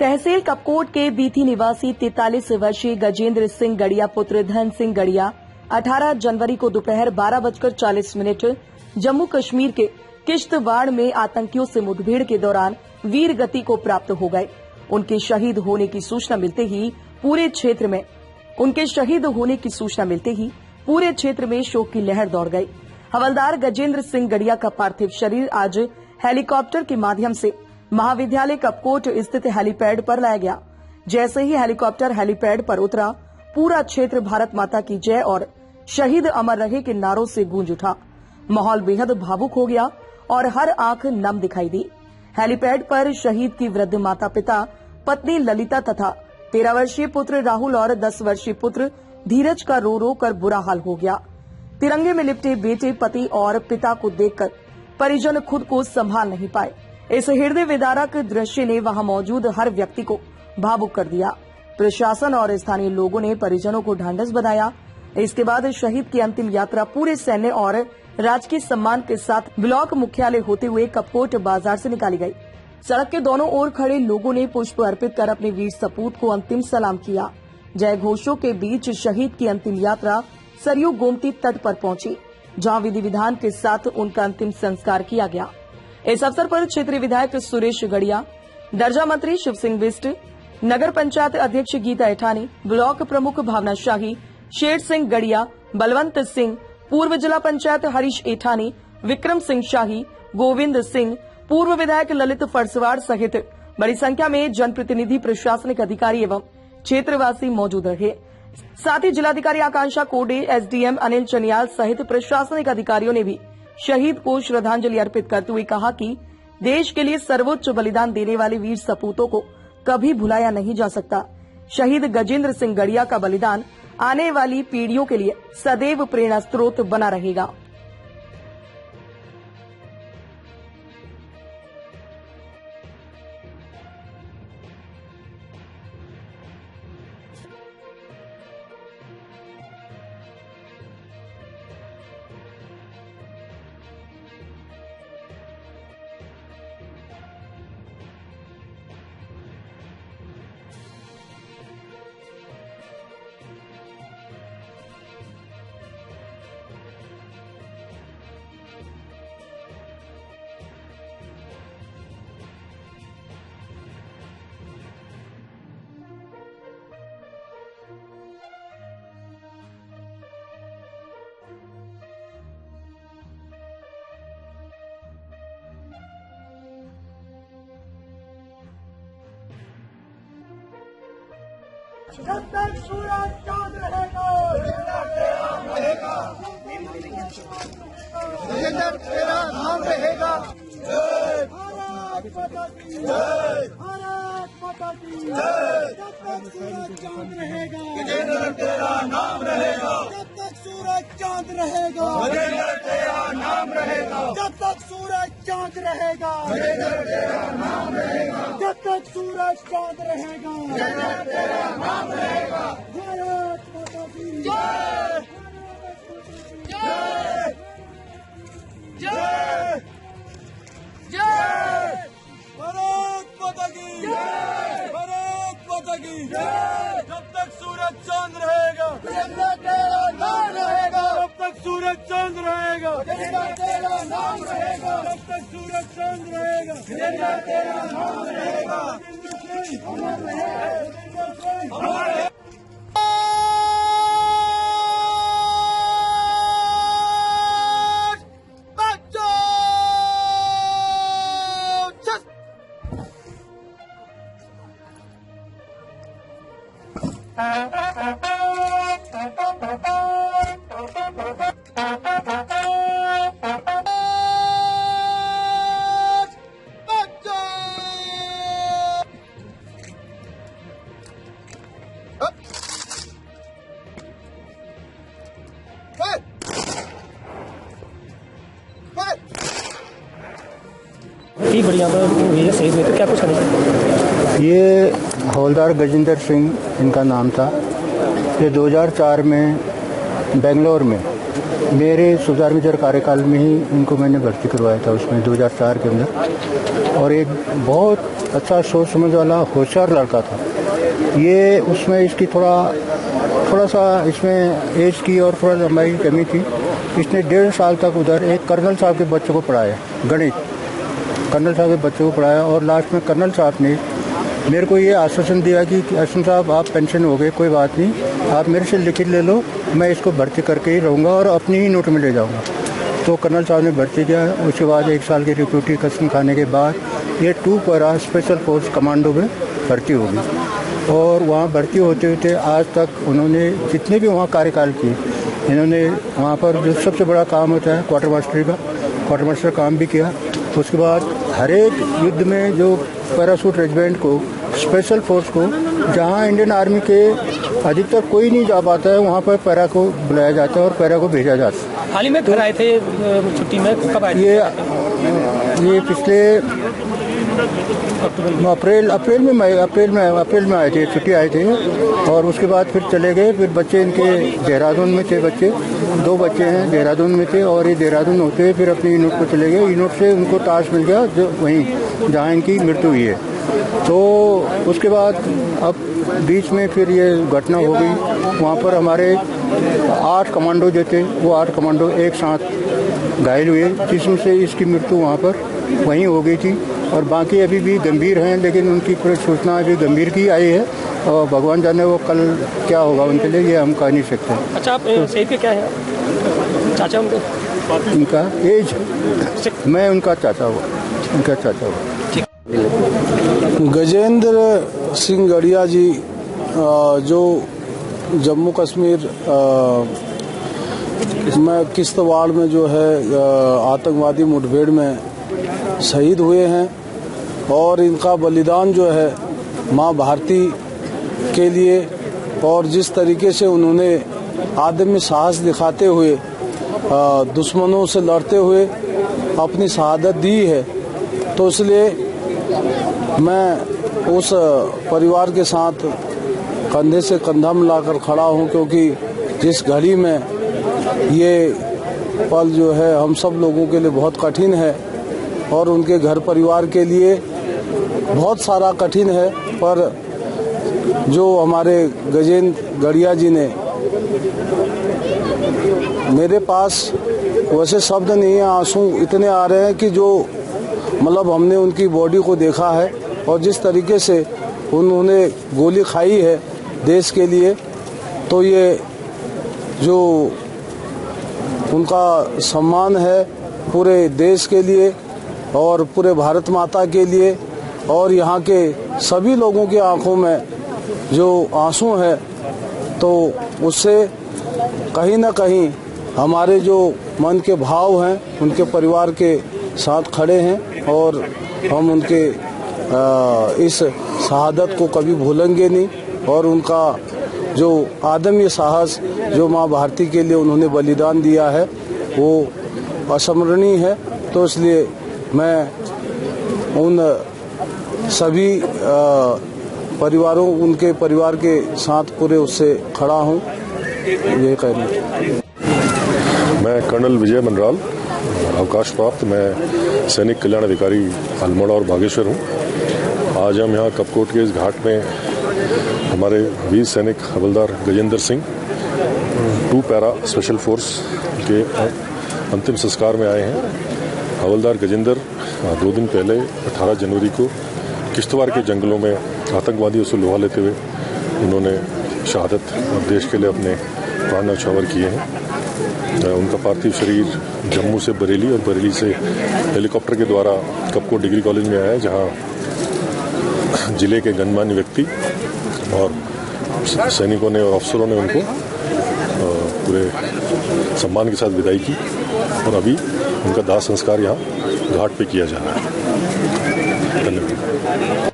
तहसील कपकोट के बीथी निवासी 43 वर्षीय गजेंद्र सिंह गड़िया पुत्र धन सिंह गड़िया 18 जनवरी को दोपहर 12:40 जम्मू कश्मीर के किश्तवाड़ में आतंकियों से मुठभेड़ के दौरान वीर गति को प्राप्त हो गए। उनके शहीद होने की सूचना मिलते ही पूरे क्षेत्र में शोक की लहर दौड़ गई। हवलदार गजेंद्र सिंह गड़िया का पार्थिव शरीर आज हेलीकॉप्टर के माध्यम से महाविद्यालय कपकोट स्थित हेलीपैड पर लाया गया। जैसे ही हेलीकॉप्टर हेलीपैड पर उतरा, पूरा क्षेत्र भारत माता की जय और शहीद अमर रहे के नारों से गूंज उठा। माहौल बेहद भावुक हो गया और हर आंख नम दिखाई दी। हेलीपैड पर शहीद की वृद्ध माता पिता, पत्नी ललिता तथा 13 वर्षीय पुत्र राहुल और 10 वर्षीय पुत्र धीरज का रो रो कर बुरा हाल हो गया। तिरंगे में लिपटे बेटे, पति और पिता को देखकर परिजन खुद को संभाल नहीं पाए। इस हृदय विदारक दृश्य ने वहां मौजूद हर व्यक्ति को भावुक कर दिया। प्रशासन और स्थानीय लोगों ने परिजनों को ढांढस बंधाया। इसके बाद शहीद की अंतिम यात्रा पूरे सैन्य और राजकीय सम्मान के साथ ब्लॉक मुख्यालय होते हुए कपकोट बाजार से निकाली गई। सड़क के दोनों ओर खड़े लोगों ने पुष्प अर्पित कर अपने वीर सपूत को अंतिम सलाम किया। जय घोषों के बीच शहीद की अंतिम यात्रा सरयू गोमती तट पर पहुंची, जहां विधि विधान के साथ उनका अंतिम संस्कार किया गया। इस अवसर पर क्षेत्रीय विधायक सुरेश गड़िया, दर्जा मंत्री शिव सिंह बिष्ट, नगर पंचायत अध्यक्ष गीता एठानी, ब्लॉक प्रमुख भावना शाही, शेर सिंह गड़िया, बलवंत सिंह, पूर्व जिला पंचायत हरीश एठानी, विक्रम सिंह शाही, गोविंद सिंह, पूर्व विधायक ललित फरसवाड़ सहित बड़ी संख्या में जनप्रतिनिधि, प्रशासनिक अधिकारी एवं क्षेत्रवासी मौजूद रहे। साथ ही जिलाधिकारी आकांक्षा कोडे, एसडीएम अनिल चनियाल सहित प्रशासनिक अधिकारियों ने भी शहीद को श्रद्धांजलि अर्पित करते हुए कहा कि देश के लिए सर्वोच्च बलिदान देने वाले वीर सपूतों को कभी भुलाया नहीं जा सकता। शहीद गजेंद्र सिंह गड़िया का बलिदान आने वाली पीढ़ियों के लिए सदैव प्रेरणा स्रोत बना रहेगा। जब तक सूरज चांद रहेगा, जब तेरा नाम रहेगा, भारत माता की जय, भारत माता की जय। जब तक सूरज चांद रहेगा, गजेंद्र तेरा नाम रहेगा, जब तक सूरज चांद रहेगा, गजेंद्र तेरा नाम रहेगा, जब तक सूरज चांद रहेगा, गजेंद्र तेरा नाम रहेगा, जब तक सूरज चांद रहेगा, गजेंद्र तेरा नाम रहेगा। भारत माता की जय, जय, जय, जय, भारत माता की जय, भारत माता की जय। जब तक सूरज चांद रहेगा, गजेंद्र तेरा नाम रहेगा, जब तक सूरज चांद रहेगा, गजेंद्र तेरा नाम रहेगा, जब तक सूरज चांद रहेगा, गजेंद्र तेरा नाम रहेगा। अमर रहे, अमर रहे। बढ़िया ये शहीद हुए थे, क्या कुछ नहीं। ये हवलदार गजेंद्र सिंह इनका नाम था। ये 2004 में बेंगलोर में मेरे सुधार मेजर कार्यकाल में ही इनको मैंने भर्ती करवाया था उसमें 2004 के अंदर। और एक बहुत अच्छा सोच समझ वाला होशियार लड़का था ये। उसमें इसकी थोड़ा सा इसमें एज की और थोड़ा लंबाई की कमी थी। इसने 1.5 साल तक उधर एक कर्नल साहब के बच्चों को पढ़ाया, गणित कर्नल साहब के बच्चों को पढ़ाया। और लास्ट में कर्नल साहब ने मेरे को ये आश्वासन दिया कि अश्विन साहब आप पेंशन हो गए, कोई बात नहीं, आप मेरे से लिखित ले लो, मैं इसको भर्ती करके ही रहूँगा और अपनी ही नोट में ले जाऊँगा। तो कर्नल साहब ने भर्ती किया। उसके बाद 1 साल की रिक्रूटिंग कसम खाने के बाद ये 2 पैरा स्पेशल फोर्स कमांडो में भर्ती होगी। और वहाँ भर्ती होते होते आज तक उन्होंने जितने भी वहाँ कार्यकाल किए, इन्होंने वहाँ पर जो सबसे बड़ा काम होता है क्वार्टर मास्टर काम भी किया। उसके बाद हर एक युद्ध में जो पैराशूट रेजिमेंट को, स्पेशल फोर्स को, जहाँ इंडियन आर्मी के अधिकतर कोई नहीं जा पाता है वहाँ पर पैरा को बुलाया जाता है और पैरा को भेजा जाता है। हाल ही में घर आए थे छुट्टी में, कब आए थे? ये पिछले अप्रैल में आए थे, छुट्टी आए थे। और उसके बाद फिर चले गए। फिर बच्चे इनके देहरादून में थे, बच्चे 2 बच्चे हैं देहरादून में थे। और ये देहरादून होते हुए फिर अपनी यूनिट को चले गए। यूनिट से उनको ताश मिल गया जो वहीं जहाँ इनकी मृत्यु हुई है। तो उसके बाद अब बीच में फिर ये घटना हो गई। वहाँ पर हमारे 8 कमांडो जो थे वो 8 कमांडो एक साथ घायल हुए, जिसमें से इसकी मृत्यु वहाँ पर वहीं हो गई थी। और बाकी अभी भी गंभीर हैं, लेकिन उनकी पूरी सूचना अभी गंभीर की आई है और भगवान जाने वो कल क्या होगा उनके लिए, ये हम कह नहीं सकते। अच्छा, आप शहीद के क्या है चाचा उनके? उनका एज, मैं उनका चाचा हुआ। गजेंद्र सिंह गढ़िया जी जो जम्मू कश्मीर में किश्तवाड़ में जो है आतंकवादी मुठभेड़ में शहीद हुए हैं। और इनका बलिदान जो है माँ भारती के लिए, और जिस तरीके से उन्होंने आदमी साहस दिखाते हुए दुश्मनों से लड़ते हुए अपनी शहादत दी है, तो इसलिए मैं उस परिवार के साथ कंधे से कंधा मिलाकर खड़ा हूं। क्योंकि जिस घड़ी में ये पल जो है हम सब लोगों के लिए बहुत कठिन है और उनके घर परिवार के लिए बहुत सारा कठिन है, पर जो हमारे गजेंद्र गढ़िया जी ने, मेरे पास वैसे शब्द नहीं है, आंसू इतने आ रहे हैं कि जो मतलब हमने उनकी बॉडी को देखा है और जिस तरीके से उन्होंने गोली खाई है देश के लिए, तो ये जो उनका सम्मान है पूरे देश के लिए और पूरे भारत माता के लिए और यहाँ के सभी लोगों की आंखों में जो आंसू है, तो उससे कहीं ना कहीं हमारे जो मन के भाव हैं उनके परिवार के साथ खड़े हैं और हम उनके इस शहादत को कभी भूलेंगे नहीं। और उनका जो आदमी साहस जो माँ भारती के लिए उन्होंने बलिदान दिया है वो असमरणीय है। तो इसलिए मैं उन सभी परिवारों, उनके परिवार के साथ पूरे उससे खड़ा हूँ, ये कहना। मैं कर्नल विजय मनराल, अवकाश प्राप्त, मैं सैनिक कल्याण अधिकारी अल्मोड़ा और बागेश्वर हूँ। आज हम यहाँ कपकोट के इस घाट में हमारे वीर सैनिक हवलदार Gajendra Singh 2 para special force के अंतिम संस्कार में आए हैं। हवलदार गजेंद्र 2 दिन पहले 18 जनवरी को किश्तवाड़ के जंगलों में आतंकवादियों से लोहा लेते हुए उन्होंने शहादत देश के लिए अपने प्राण न्यौछावर किए हैं। उनका पार्थिव शरीर जम्मू से बरेली और बरेली से हेलीकॉप्टर के द्वारा कपकोट डिग्री कॉलेज में आया, जहां जिले के गणमान्य व्यक्ति और सैनिकों ने और अफसरों ने उनको पूरे सम्मान के साथ विदाई की और अभी उनका दाह संस्कार यहाँ घाट पे किया जा रहा है। धन्यवाद।